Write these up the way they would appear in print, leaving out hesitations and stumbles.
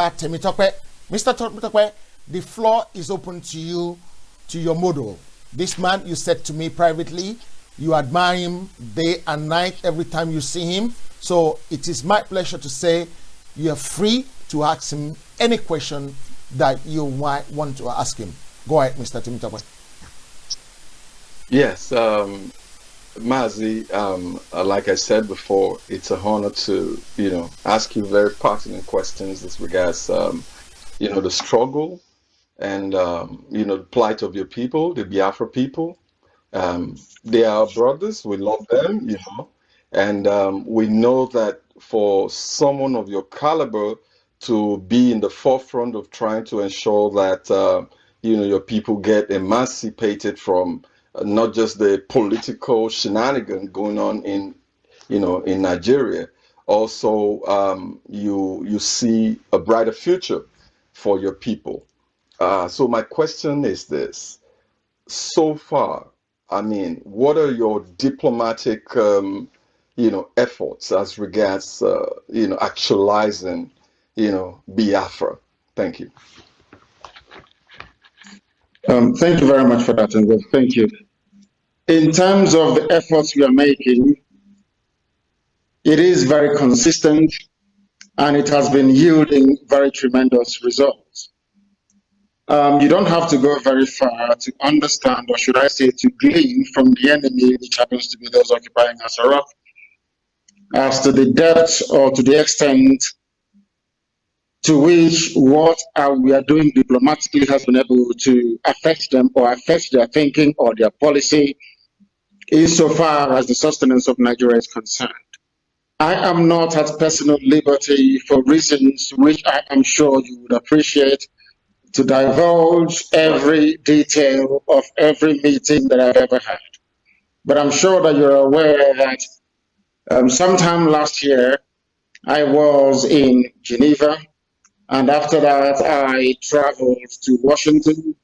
Mr. Temitope. Mr. Temitope, the floor is open to you, to your model. This man, you said to me privately, you admire him day and night every time you see him. So it is my pleasure to say you are free to ask him any question that you might want to ask him. Go ahead, Mr. Temitope. Yes, Mazi, like I said before, it's an honor to, ask you very pertinent questions as regards, the struggle and, the plight of your people, the Biafra people. They are our brothers. We love them, and we know that for someone of your caliber to be in the forefront of trying to ensure that, your people get emancipated from not just the political shenanigans going on in Nigeria. Also, you see a brighter future for your people. So my question is this: so far, what are your diplomatic, efforts as regards, actualizing, Biafra? Thank you. Thank you very much for that, and thank you. In terms of the efforts we are making, it is very consistent and it has been yielding very tremendous results. You don't have to go very far to understand, or should I say to glean from the enemy, which happens to be those occupying Asaraf, as to the depth or to the extent to which what we are doing diplomatically has been able to affect them or affect their thinking or their policy, insofar as the sustenance of Nigeria is concerned. I am not at personal liberty, for reasons which I am sure you would appreciate, to divulge every detail of every meeting that I've ever had. But I'm sure that you're aware that sometime last year, I was in Geneva, and after that, I traveled to Washington.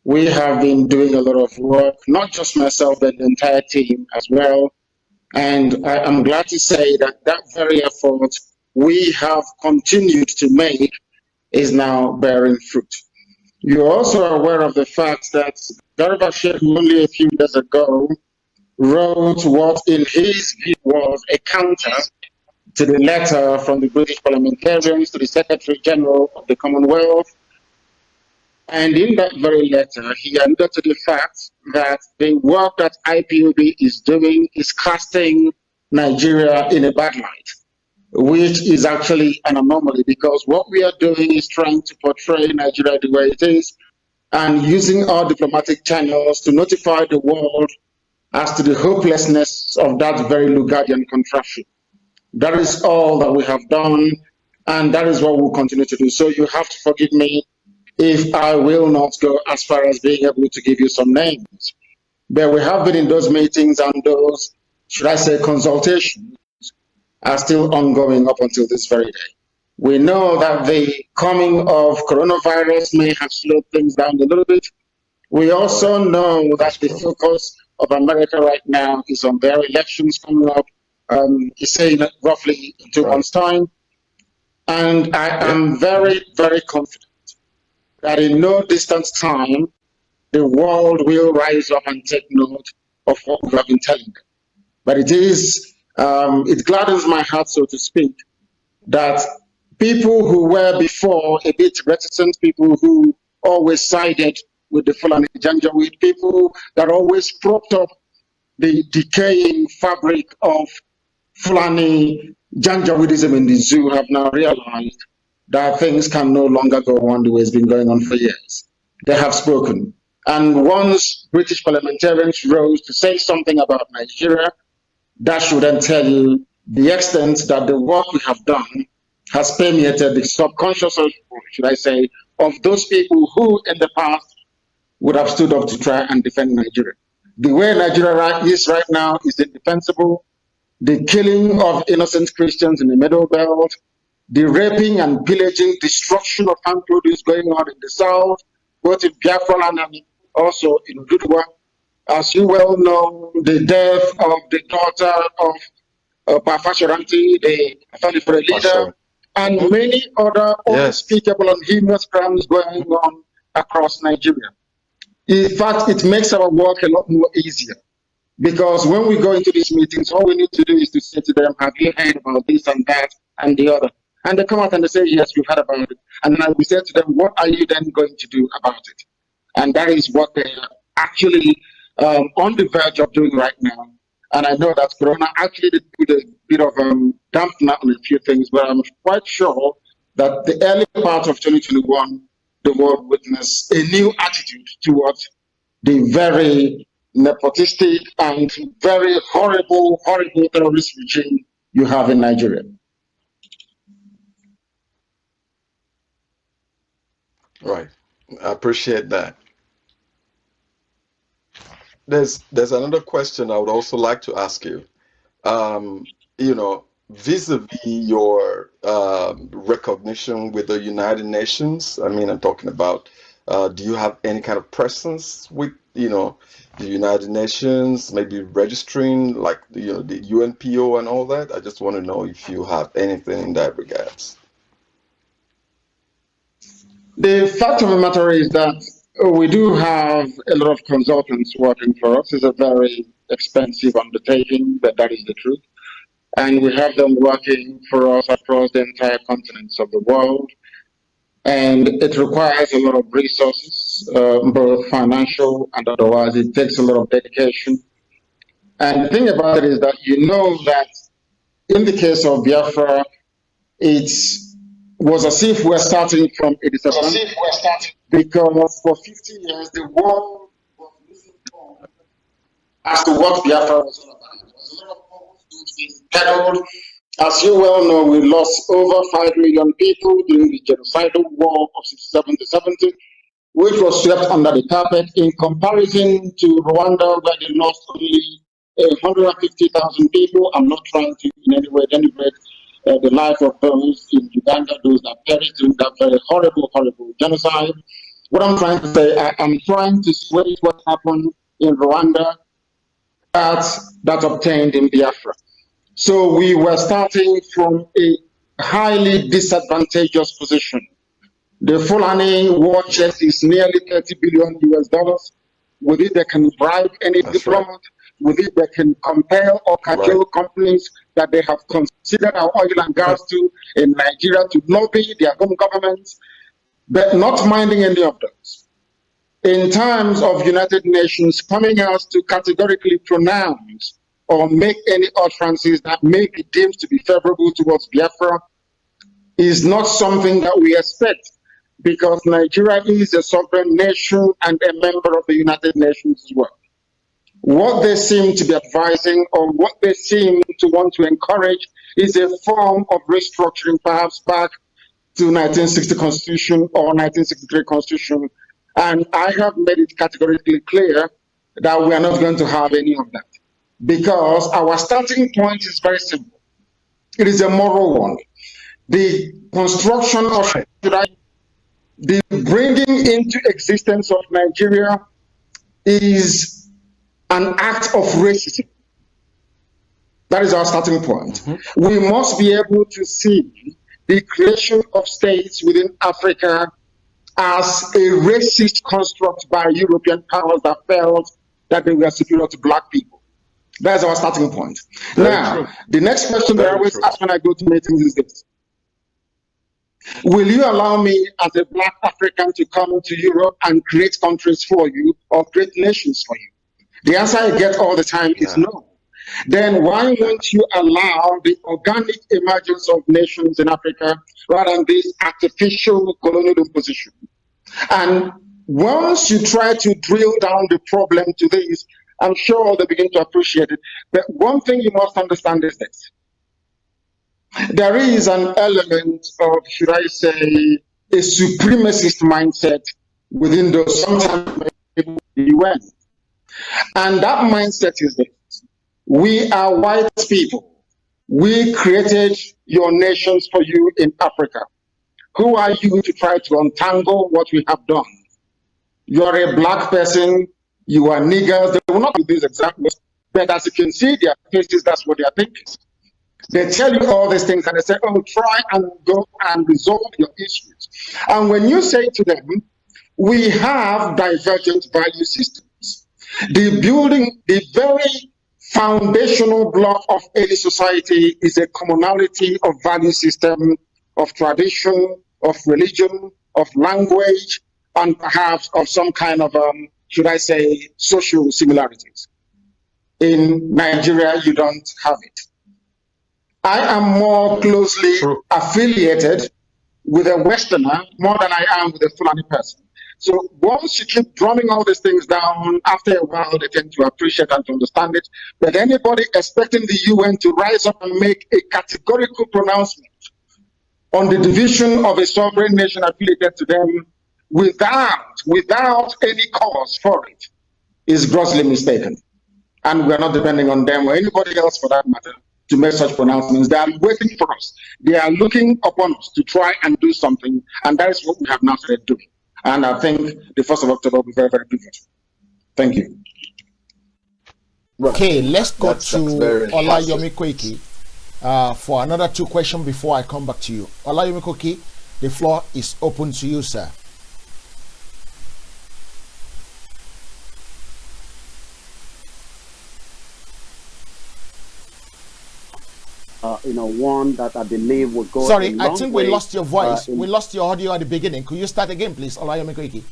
We have been doing a lot of work, not just myself, but the entire team as well. And I am glad to say that that very effort we have continued to make is now bearing fruit. You're also aware of the fact that Garba Sheikh only a few days ago wrote what in his view was a counter to the letter from the British parliamentarians to the Secretary General of the Commonwealth. And in that very letter, he alluded to the fact that the work that IPOB is doing is casting Nigeria in a bad light, which is actually an anomaly, because what we are doing is trying to portray Nigeria the way it is and using our diplomatic channels to notify the world as to the hopelessness of that very Lugadian contraption. That is all that we have done, and that is what we'll continue to do. So you have to forgive me if I will not go as far as being able to give you some names. But we have been in those meetings, and those, should I say, consultations are still ongoing up until this very day. We know that the coming of coronavirus may have slowed things down a little bit. We also know that the focus of America right now is on their elections coming up. He's saying that roughly in 2 months' time. And I am very, very confident that in no distant time, the world will rise up and take note of what we have been telling them. But it gladdens my heart, so to speak, that people who were before a bit reticent, people who always sided with the Fulani Janjaweed, people that always propped up the decaying fabric of Fulani Janjaweedism in the zoo, have now realized that things can no longer go on the way it's been going on for years. They have spoken. And once British parliamentarians rose to say something about Nigeria, that should then tell you the extent that the work we have done has permeated the subconscious, or should I say, of those people who in the past would have stood up to try and defend Nigeria. The way Nigeria is right now is indefensible. The killing of innocent Christians in the Middle Belt, the raping and pillaging, destruction of farm produce going on in the south, both in Biafra and also in Ududua. As you well know, the death of the daughter of Pafasharanti, the family for a leader, and many other unspeakable and heinous crimes going on across Nigeria. In fact, it makes our work a lot more easier, because when we go into these meetings, all we need to do is to say to them, have you heard about this and that and the other? And they come out and they say, yes, we've heard about it. And then we say to them, what are you then going to do about it? And that is what they're actually on the verge of doing right now. And I know that Corona actually did put a bit of dampener on a few things, but I'm quite sure that the early part of 2021, the world witnessed a new attitude towards the very nepotistic and very horrible terrorist regime you have in Nigeria. Right. I appreciate that. There's another question I would also like to ask you. You know, vis-a-vis your recognition with the United Nations. I mean, I'm talking about, do you have any kind of presence with, you know, the United Nations, maybe registering like, you know, the UNPO and all that? I just want to know if you have anything in that regards. The fact of the matter is that we do have a lot of consultants working for us. It's a very expensive undertaking, but that is the truth. And we have them working for us across the entire continents of the world. And it requires a lot of resources, both financial and otherwise. It takes a lot of dedication. And the thing about it is that you know that in the case of Biafra, it was as if we're starting from a disadvantage, because for 50 years the world was misinformed as to what Biafra was all about. There was a lot of hopes being peddled. As you well know, we lost over 5 million people during the genocidal war of 67 to 70, which was swept under the carpet in comparison to Rwanda, where they lost only 150,000 people. I'm not trying to in any way denigrate the life of those in Uganda, those that perished during that very horrible genocide. What I'm trying to say, I'm trying to sway what happened in Rwanda that obtained in Biafra. So we were starting from a highly disadvantageous position. The Fulani war chest is nearly $30 billion US. With it, they can bribe any diplomat. Right. With it, they can compel or cajole companies that they have considered our oil and gas to in Nigeria to lobby their home governments, but not minding any of those. In terms of United Nations coming out to categorically pronounce or make any utterances that may be deemed to be favorable towards Biafra is not something that we expect, because Nigeria is a sovereign nation and a member of the United Nations as well. What they seem to be advising, or what they seem to want to encourage, is a form of restructuring, perhaps back to 1960 Constitution or 1963 Constitution. And I have made it categorically clear that we are not going to have any of that, because our starting point is very simple. It is a moral one. The construction of the bringing into existence of Nigeria is an act of racism. That is our starting point. We must be able to see the creation of states within Africa as a racist construct by European powers that felt that they were superior to black people. That's our starting point. Now, the next question that I always ask when I go to meetings is this: will you allow me as a black African to come to Europe and create countries for you or create nations for you? The answer I get all the time is no. Then why won't you allow the organic emergence of nations in Africa rather than this artificial colonial imposition? And once you try to drill down the problem to this, I'm sure they begin to appreciate it. But one thing you must understand is this: there is an element of, should I say, a supremacist mindset within those sometimes the UN. And that mindset is this: we are white people. We created your nations for you in Africa. Who are you to try to untangle what we have done? You are a black person, you are niggers. They will not do this exactly, but as you can see their faces, that's what they are thinking. They tell you all these things and they say, oh, try and go and resolve your issues. And when you say to them, we have divergent value systems, the very foundational block of any society is a commonality of value system, of tradition, of religion, of language, and perhaps of some kind of, should I say, social similarities. In Nigeria, you don't have it. I am more closely affiliated with a Westerner more than I am with a Fulani person. So once you keep drumming all these things down, after a while they tend to appreciate and to understand it. But anybody expecting the UN to rise up and make a categorical pronouncement on the division of a sovereign nation affiliated to them without any cause for it is grossly mistaken. And we're not depending on them or anybody else for that matter to make such pronouncements. They are waiting for us. They are looking upon us to try and do something, and that is what we have now started doing. And I think the 1st of October will be very, very pivotal. Thank you. Okay, let's go to Olayomi Koiki for another 2 questions before I come back to you. Olayomi Koiki, the floor is open to you, sir. One that I believe will go. Sorry, I think we lost your voice. We lost your audio at the beginning. Could you start again, please, Olayomi Koiki?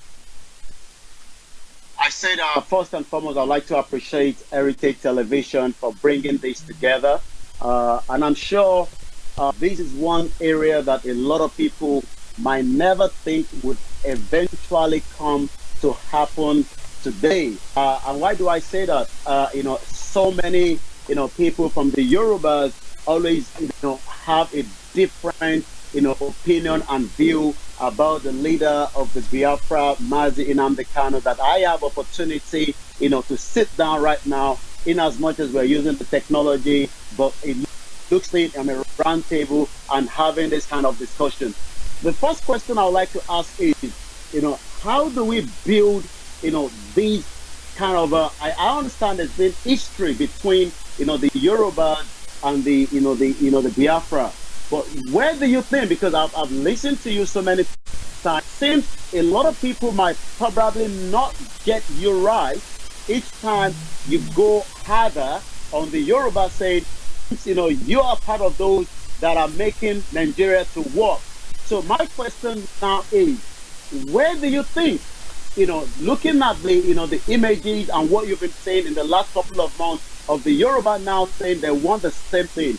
I said, first and foremost, I'd like to appreciate Heritage Television for bringing this together. And I'm sure this is one area that a lot of people might never think would eventually come to happen today. And why do I say that? So many, people from the Yorubas always, have a different, opinion and view about the leader of the Biafra, Mazi Nnamdi Kanu, that I have opportunity, to sit down right now, in as much as we're using the technology, but it looks like on a round table and having this kind of discussion. The first question I would like to ask is, how do we build, these kind of, I understand there's been history between, the Yoruba and the Biafra, but where do you think, because I've listened to you so many times, seems a lot of people might probably not get you right each time you go harder on the Yoruba saying, you are part of those that are making Nigeria to work. So my question now is, where do you think, looking at the images and what you've been saying in the last couple of months of the Yoruba now saying they want the same thing,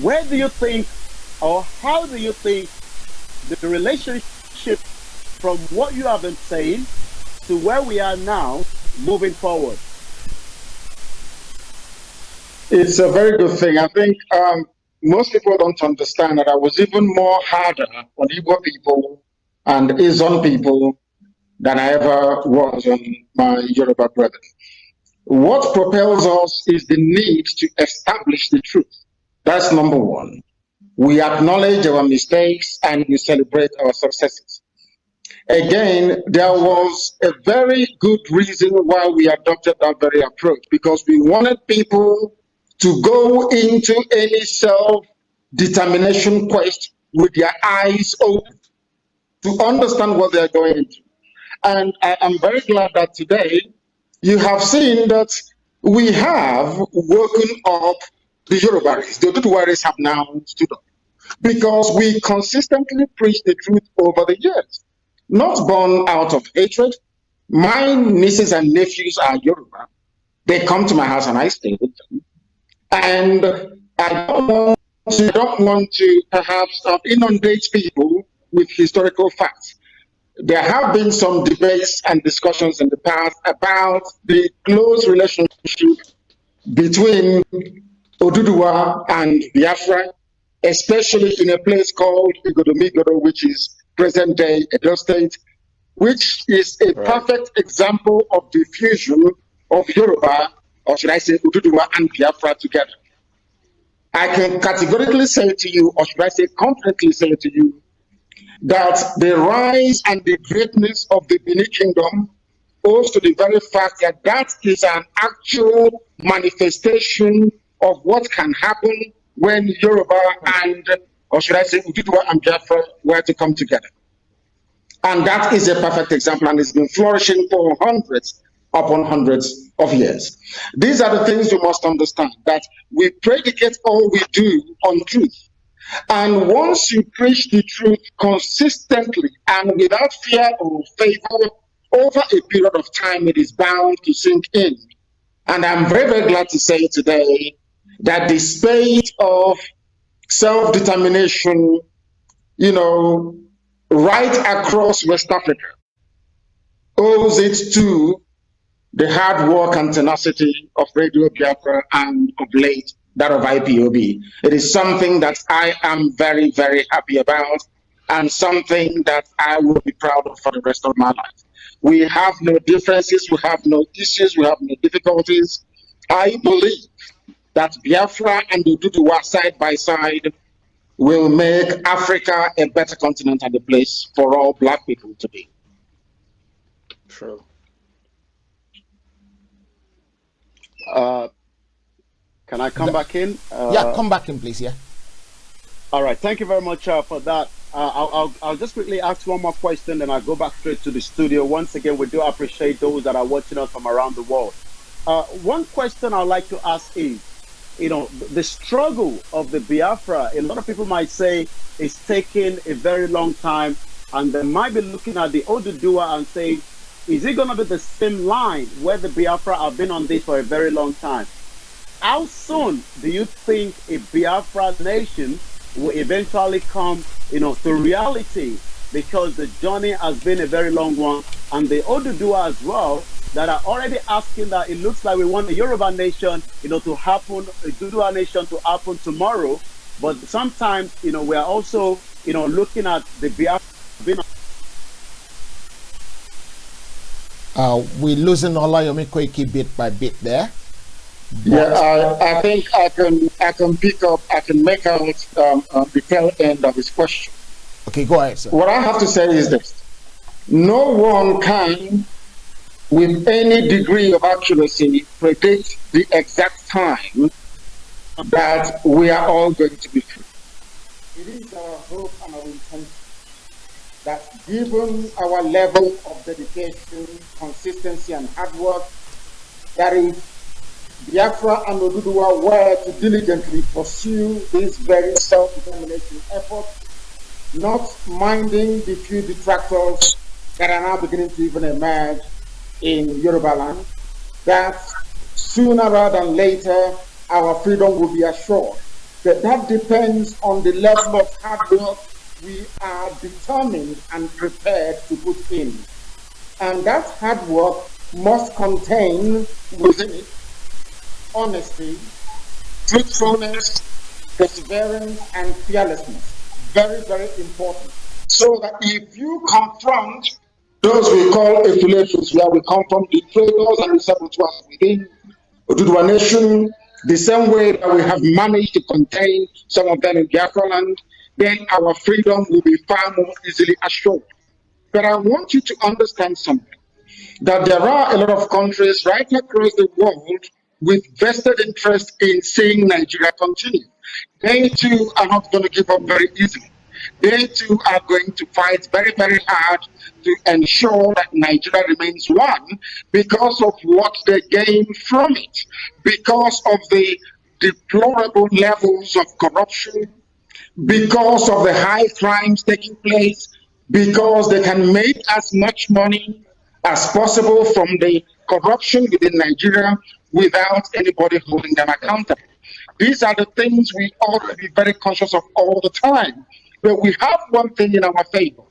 where do you think, or how do you think the relationship from what you have been saying to where we are now moving forward? It's a very good thing. I think most people don't understand that I was even more harder on Igbo people and Izon people than I ever was on my Yoruba brethren. What propels us is the need to establish the truth. That's number one. We acknowledge our mistakes and we celebrate our successes. Again, there was a very good reason why we adopted that very approach, because we wanted people to go into any self-determination quest with their eyes open, to understand what they're going into. And I am very glad that today you have seen that we have woken up the Yorubaris. The Oduduwaris have now stood up, because we consistently preach the truth over the years, not born out of hatred. My nieces and nephews are Yoruba. They come to my house and I stay with them. And I don't want to perhaps inundate people with historical facts. There have been some debates and discussions in the past about the close relationship between Oduduwa and Biafra, especially in a place called Igodomigodo, which is present-day Edo State, which is a perfect example of the fusion of Yoruba, or should I say Oduduwa and Biafra together. I can categorically say to you, or should I say confidently say to you, that the rise and the greatness of the Benin Kingdom owes to the very fact that that is an actual manifestation of what can happen when Yoruba and, or should I say, Ududua and Biafra were to come together. And that is a perfect example, and it's been flourishing for hundreds upon hundreds of years. These are the things you must understand, that we predicate all we do on truth. And once you preach the truth consistently and without fear or favor, over a period of time, it is bound to sink in. And I'm very, very glad to say today that the spate of self-determination, you know, right across West Africa owes it to the hard work and tenacity of Radio Biafra and of late that of IPOB. It is something that I am very, very happy about and something that I will be proud of for the rest of my life. We have no differences, we have no issues, we have no difficulties. I believe that Biafra and Ududua side by side will make Africa a better continent and a place for all Black people to be. True. Can I come back in? Yeah, come back in, please. Yeah. All right. Thank you very much for that. I'll just quickly ask one more question, then I'll go back straight to the studio. Once again, we do appreciate those that are watching us from around the world. One question I'd like to ask is, you know, the struggle of the Biafra, a lot of people might say it's taking a very long time, and they might be looking at the Odudua and saying, is it going to be the same line where the Biafra have been on this for a very long time? How soon do you think a Biafra nation will eventually come, you know, to reality? Because the journey has been a very long one, and the Odudua as well, that are already asking that it looks like we want a Yoruba nation, you know, to happen, a Dudua nation to happen tomorrow. But sometimes, you know, we are also, you know, looking at the Biafra. We're losing Olayomi Koiki bit by bit there. Yeah, I think I can pick up, I can make out the tail end of his question. Okay, go ahead, sir. What I have to say is this: no one can, with any degree of accuracy, predict the exact time that we are all going to be free. It is our hope and our intention that, given our level of dedication, consistency, and hard work, that if Biafra and Odudua were to diligently pursue this very self-determination effort, not minding the few detractors that are now beginning to even emerge in Yoruba land, that sooner rather than later our freedom will be assured. But that depends on the level of hard work we are determined and prepared to put in. And that hard work must contain within it honesty, truthfulness, perseverance, and fearlessness. Very, very important. So that if you confront those we call affiliations, where we come from, the traitors and the saboteurs within Ududua Nation, the same way that we have managed to contain some of them in Biafra land, then our freedom will be far more easily assured. But I want you to understand something, that there are a lot of countries right across the world with vested interest in seeing Nigeria continue. They too are not going to give up very easily. They too are going to fight very, very hard to ensure that Nigeria remains one, because of what they gain from it, because of the deplorable levels of corruption, because of the high crimes taking place, because they can make as much money as possible from the corruption within Nigeria without anybody holding them accountable. These are the things we ought to be very conscious of all the time. But we have one thing in our favor.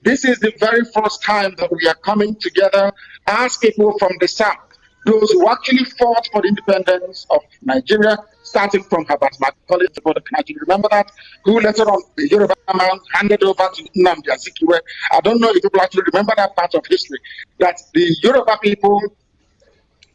This is the very first time that we are coming together as people from the South, those who actually fought for the independence of Nigeria, starting from Herbert Macaulay to Kanu. Remember that? Who later on, the Yoruba man handed over to Nnamdi. I don't know if people actually remember that part of history, that the Yoruba people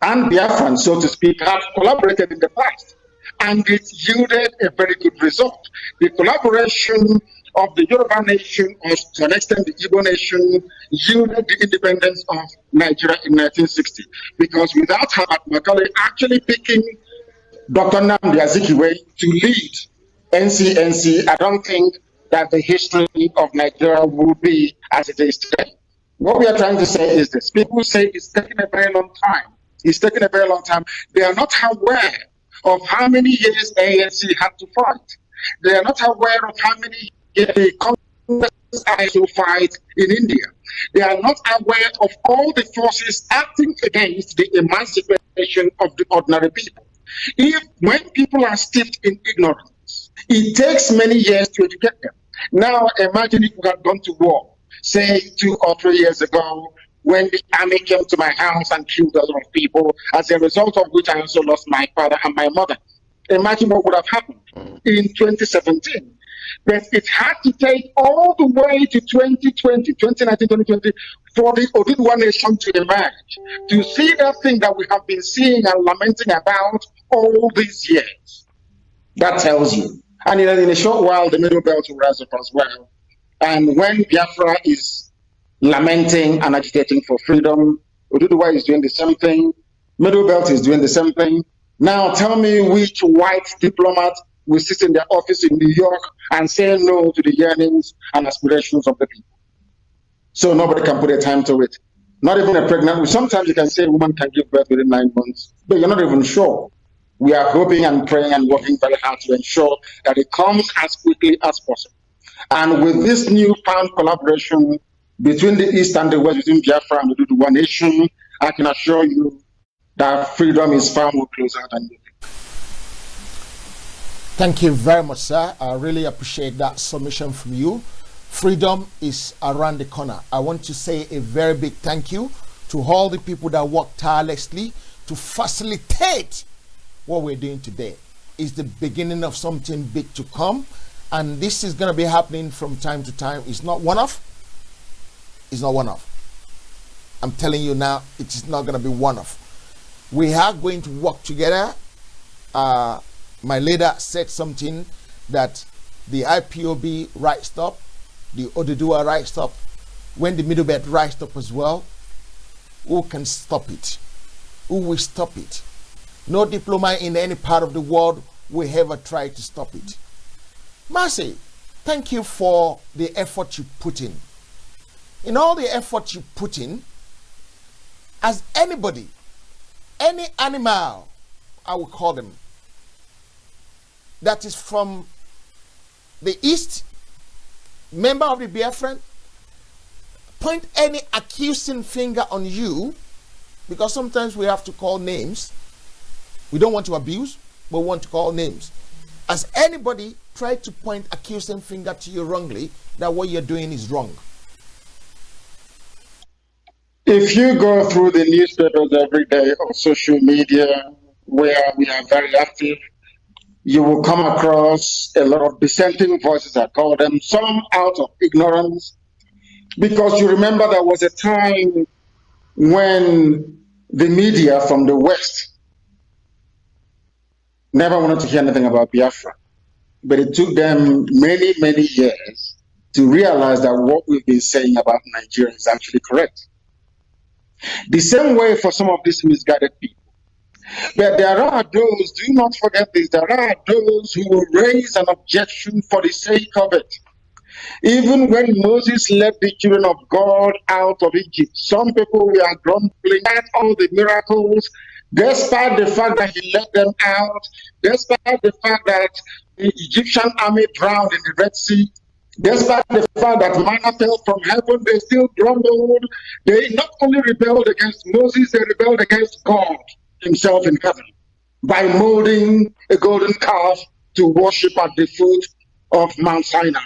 and Biafran, so to speak, have collaborated in the past, and it yielded a very good result. The collaboration of the Yoruba nation, or to an extent the Igbo nation, yielded the independence of Nigeria in 1960. Because without Herbert Macaulay actually picking Dr. Nnamdi Azikiwe to lead NCNC, I don't think that the history of Nigeria will be as it is today. What we are trying to say is this. People say it's taking a very long time. It's taking a very long time. They are not aware of how many years ANC had to fight. They are not aware of how many years the Congress had to fight in India. They are not aware of all the forces acting against the emancipation of the ordinary people. When people are steeped in ignorance, it takes many years to educate them. Now imagine if we had gone to war, say 2 or 3 years ago, when the army came to my house and killed a lot of people, as a result of which I also lost my father and my mother. Imagine what would have happened in 2017. But it had to take all the way to 2020, 2019, 2020 for the Oduduwa nation to emerge, to see that thing that we have been seeing and lamenting about all these years. That tells you. And in a short while, the Middle Belt will rise up as well. And when Biafra is lamenting and agitating for freedom, Oduduwa is doing the same thing. Middle Belt is doing the same thing. Now tell me which white diplomat will sit in their office in New York and say no to the yearnings and aspirations of the people. So nobody can put a time to it. Not even a pregnant woman. Sometimes you can say a woman can give birth within 9 months, but you're not even sure. We are hoping and praying and working very hard to ensure that it comes as quickly as possible. And with this newfound collaboration between the East and the West, between Biafra and the Oduduwa nation, I can assure you that freedom is far more closer than you think. Thank you very much, sir. I really appreciate that submission from you. Freedom is around the corner. I want to say a very big thank you to all the people that work tirelessly to facilitate what we're doing today. It's the beginning of something big to come, and this is going to be happening from time to time. It's not one-off. It's not one-off. I'm telling you now, it is not going to be one-off. We are going to work together. My leader said something that the IPOB rised up, the Oduduwa rised up. When the Middle Belt rised up as well, who can stop it? Who will stop it? No diplomat in any part of the world will ever try to stop it. Mazi, thank you for the effort you put in. In all the effort you put in, as anybody, any animal, I will call them, that is from the East, member of the Biafran, point any accusing finger on you, because sometimes we have to call names. We don't want to abuse, but we want to call names. As anybody try to point accusing finger to you wrongly, that what you're doing is wrong. If you go through the newspapers every day or social media, where we are very active, you will come across a lot of dissenting voices, I call them, some out of ignorance. Because you remember there was a time when the media from the West never wanted to hear anything about Biafra. But it took them many, many years to realize that what we've been saying about Nigeria is actually correct. The same way for some of these misguided people. But there are those, do not forget this, there are those who will raise an objection for the sake of it. Even when Moses led the children of God out of Egypt, some people were grumbling at all the miracles, despite the fact that he led them out, despite the fact that the Egyptian army drowned in the Red Sea, despite the fact that manna fell from heaven, they still grumbled. They not only rebelled against Moses, they rebelled against God himself in heaven by molding a golden calf to worship at the foot of Mount Sinai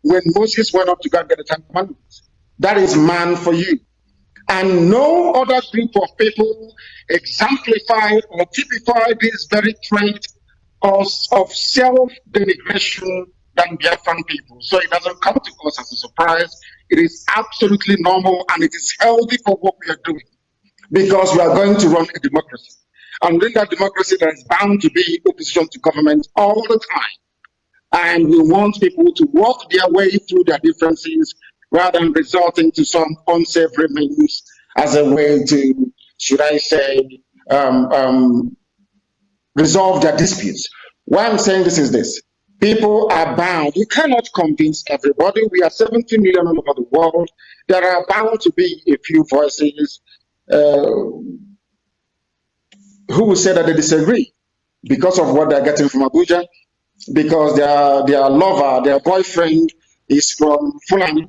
when Moses went up to God get the 10 Commandments. That is man for you. And no other group of people exemplify or typify this very trait of self-denigration than Biafran people. So it doesn't come to us as a surprise. It is absolutely normal, and it is healthy for what we are doing, because we are going to run a democracy. And within that democracy, there is bound to be opposition to government all the time. And we want people to work their way through their differences rather than resorting to some unsavory means as a way to, should I say, resolve their disputes. Why I'm saying this is this. People are bound. You cannot convince everybody. We are 70 million all over the world. There are bound to be a few voices who will say that they disagree because of what they're getting from Abuja, because their lover, their boyfriend is from Fulani,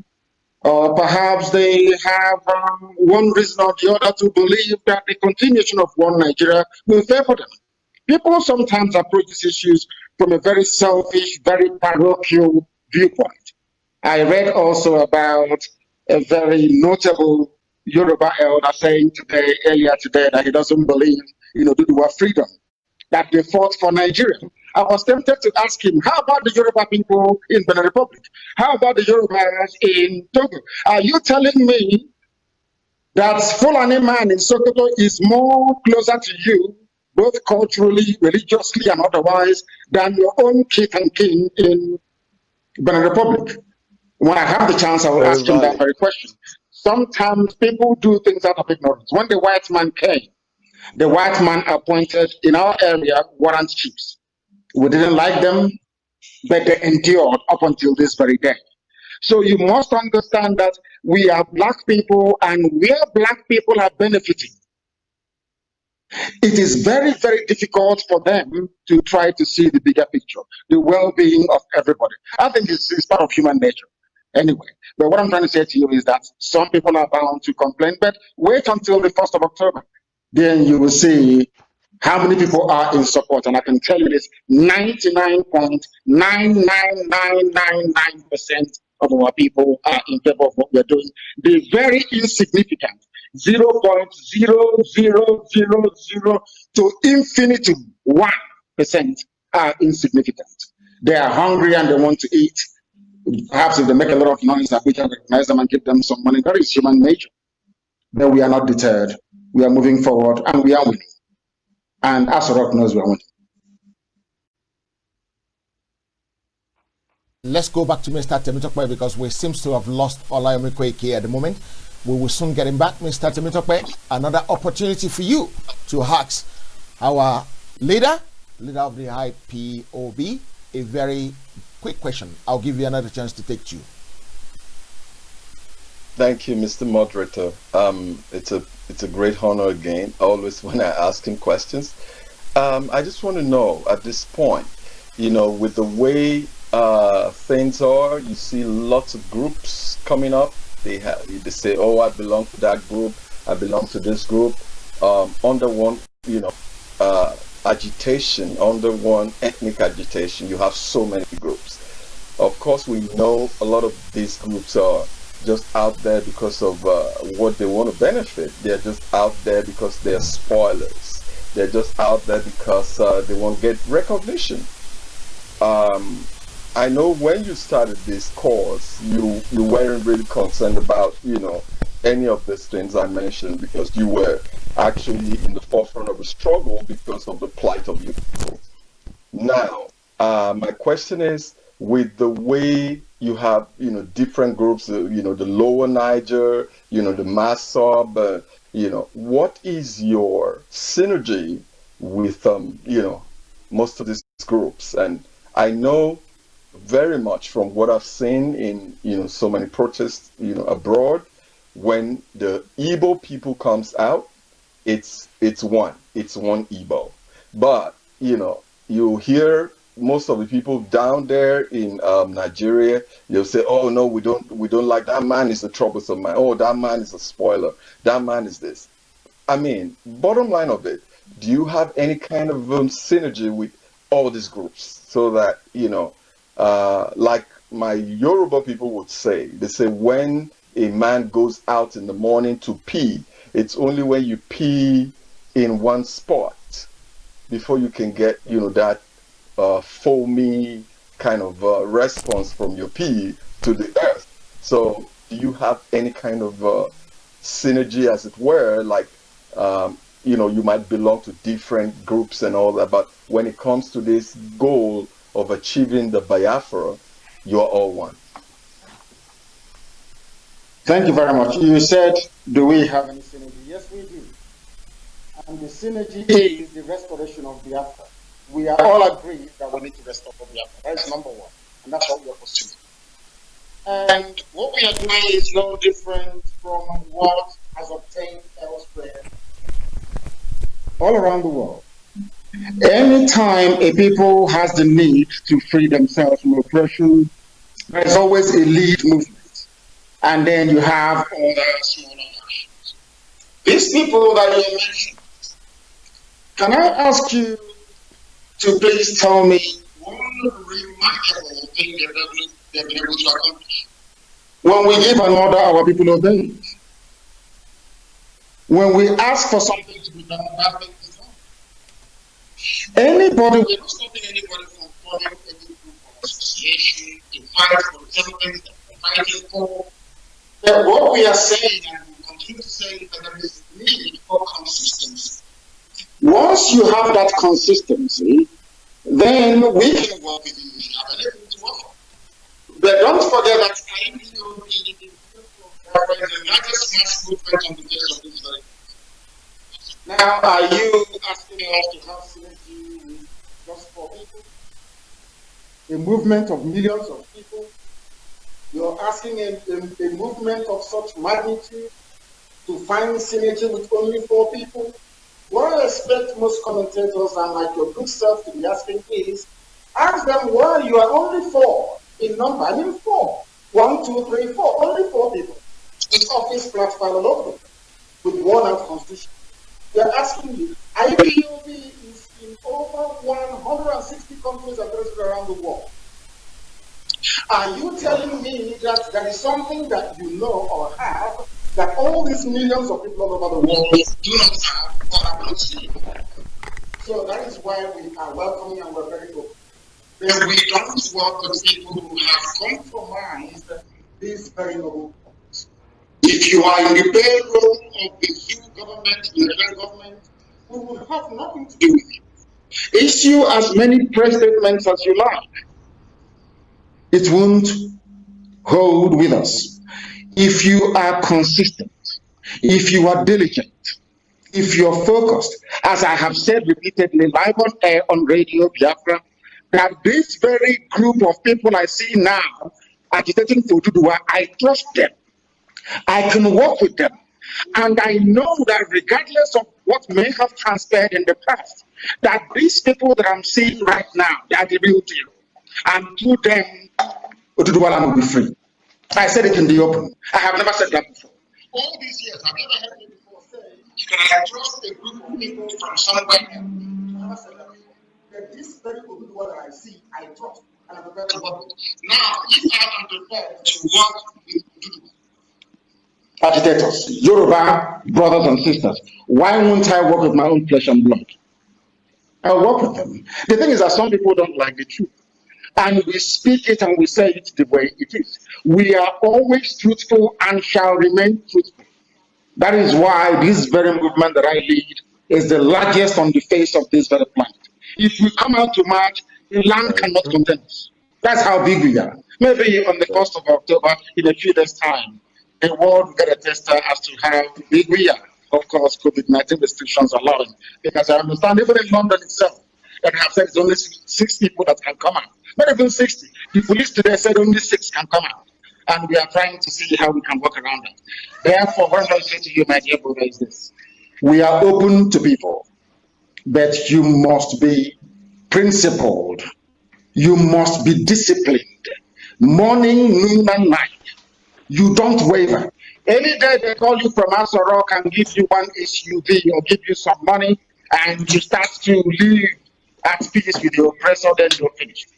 or perhaps they have one reason or the other to believe that the continuation of one Nigeria will favor them. People sometimes approach these issues from a very selfish, very parochial viewpoint. I read also about a very notable Yoruba elder saying earlier today, that he doesn't believe, the word freedom, that they fought for Nigeria. I was tempted to ask him, how about the Yoruba people in Benin Republic? How about the Yorubas in Togo? Are you telling me that Fulani man in Sokoto is more closer to you, both culturally, religiously, and otherwise, than your own kith and kin in Benin Republic? When I have the chance, I will ask him that very question. Sometimes people do things out of ignorance. When the white man came, the white man appointed in our area warrant chiefs. We didn't like them, but they endured up until this very day. So you must understand that we are black people, and where black people are benefiting, it is very, very difficult for them to try to see the bigger picture, the well-being of everybody. I think it's part of human nature anyway. But what I'm trying to say to you is that some people are bound to complain, but wait until the 1st of October. Then you will see how many people are in support. And I can tell you this, 99.99999% of our people are in favor of what we're doing. The very insignificant 0.0000 to infinity 1% are insignificant. They are hungry and they want to eat. Perhaps if they make a lot of noise, we can recognize them and give them some money. That is human nature. But we are not deterred. We are moving forward and we are winning. And Asorok knows we are winning. Let's go back to Mr. Temitope because we seem to have lost Olayomi Koiki at the moment. We will soon get him back. Mr. Temitope, another opportunity for you to ask our leader of the IPOB, a very quick question. I'll give you another chance to take two. Thank you, Mr. Moderator. It's a great honor again, always when I ask him questions. I just want to know at this point, with the way things are, you see lots of groups coming up. They say, oh, I belong to that group, I belong to this group, under one, agitation, under one ethnic agitation. You have so many groups. Of course, we know a lot of these groups are just out there because of what they want to benefit. They're just out there because they're spoilers. They're just out there because they want to get recognition. I know when you started this course, you weren't really concerned about, any of these things I mentioned, because you were actually in the forefront of a struggle because of the plight of your people. Now, my question is, with the way you have, different groups, the lower Niger, the mass sub, what is your synergy with, most of these groups? And I know very much from what I've seen in, so many protests, abroad, when the Igbo people comes out, it's one Igbo. But, you hear most of the people down there in Nigeria, they'll say, oh no, we don't like that man, is a troublesome man. Oh, that man is a spoiler. That man is this. I mean, bottom line of it, do you have any kind of synergy with all these groups so that, like my Yoruba people would say, they say when a man goes out in the morning to pee, it's only when you pee in one spot before you can get, that foamy kind of response from your pee to the earth. So do you have any kind of synergy, as it were, like, you might belong to different groups and all that, but when it comes to this goal of achieving the Biafra, you're all one? Thank you very much. You said, do we have any synergy? Yes, we do. And the synergy is the restoration of Biafra. we are all agreed that we need to restore Biafra. That is number one, and that's what we are pursuing. And what we are doing is no different from what has obtained elsewhere, all around the world. Anytime a people has the need to free themselves from oppression, there is always a lead movement. And then you have other smaller actions. These people that you mentioned, can I ask you to please tell me one remarkable thing they've been able to accomplish? When we give an order, our people obey it. When we ask for something to be done, that thing is done. Anybody, we're not stopping anybody from forming any group or association to fight for something that we're fighting for. But what we are saying, and we continue to say, is that there is need for consistency. Once you have that consistency, then we can work with you. We have anything to offer. But don't forget that IPOB is the largest mass movement on the face of this very place. Now, are you asking us to have synergy with just 4 people? A movement of millions of people? You're asking a movement of such magnitude to find synergy with only 4 people? What I expect most commentators and like your good self to be asking is, ask them why you are only 4 in number. I mean 4. 1, 2, 3, 4. Only 4 people with office platform all over, with worn-out constitution. They are asking you, IPOB is in over 160 countries around the world. Are you telling me that there is something that you know or have that all these millions of people all over the world do not have or have not seen? So that is why we are welcoming and we're very open. But we don't work with people who have compromised these very noble points. If you are in the payroll of the new government, the federal government, we will have nothing to do with you. Issue as many press statements as you like. It won't hold with us. If you are consistent, if you are diligent, if you're focused, as I have said repeatedly, live on air, on Radio Biafra, that this very group of people I see now agitating for Ududua, I trust them. I can work with them. And I know that regardless of what may have transpired in the past, that these people that I'm seeing right now, they are the real deal. And through them, Ududua will be free. I said it in the open. I have never said that before. All these years, I've never heard me before say, can I trust a group of people from somewhere else? I never said that before. That this very Ududua that I see, I trust, and I'm prepared to work with. Now, if I am prepared to work with Ududua, agitators, Yoruba brothers and sisters, why won't I work with my own flesh and blood? I'll work with them. The thing is that some people don't like the truth. And we speak it and we say it the way it is. We are always truthful and shall remain truthful. That is why this very movement that I lead is the largest on the face of this very planet. If we come out to march, the land cannot contain us. That's how big we are. Maybe on the 1st of October, in a few days' time, the world will get a tester as to how big we are. Of course, COVID-19 restrictions allowing. Because I understand even in London itself, that have said it's only 6 people that can come out. Not even 60. The police today said only 6 can come out. And we are trying to see how we can work around that. Therefore, what I say to you, my dear brother, is this. We are open to people, but you must be principled. You must be disciplined. Morning, noon, and night. You don't waver. Any day they call you from Asa Rock and give you one SUV or give you some money and you start to live at peace with the oppressor, then you're finished.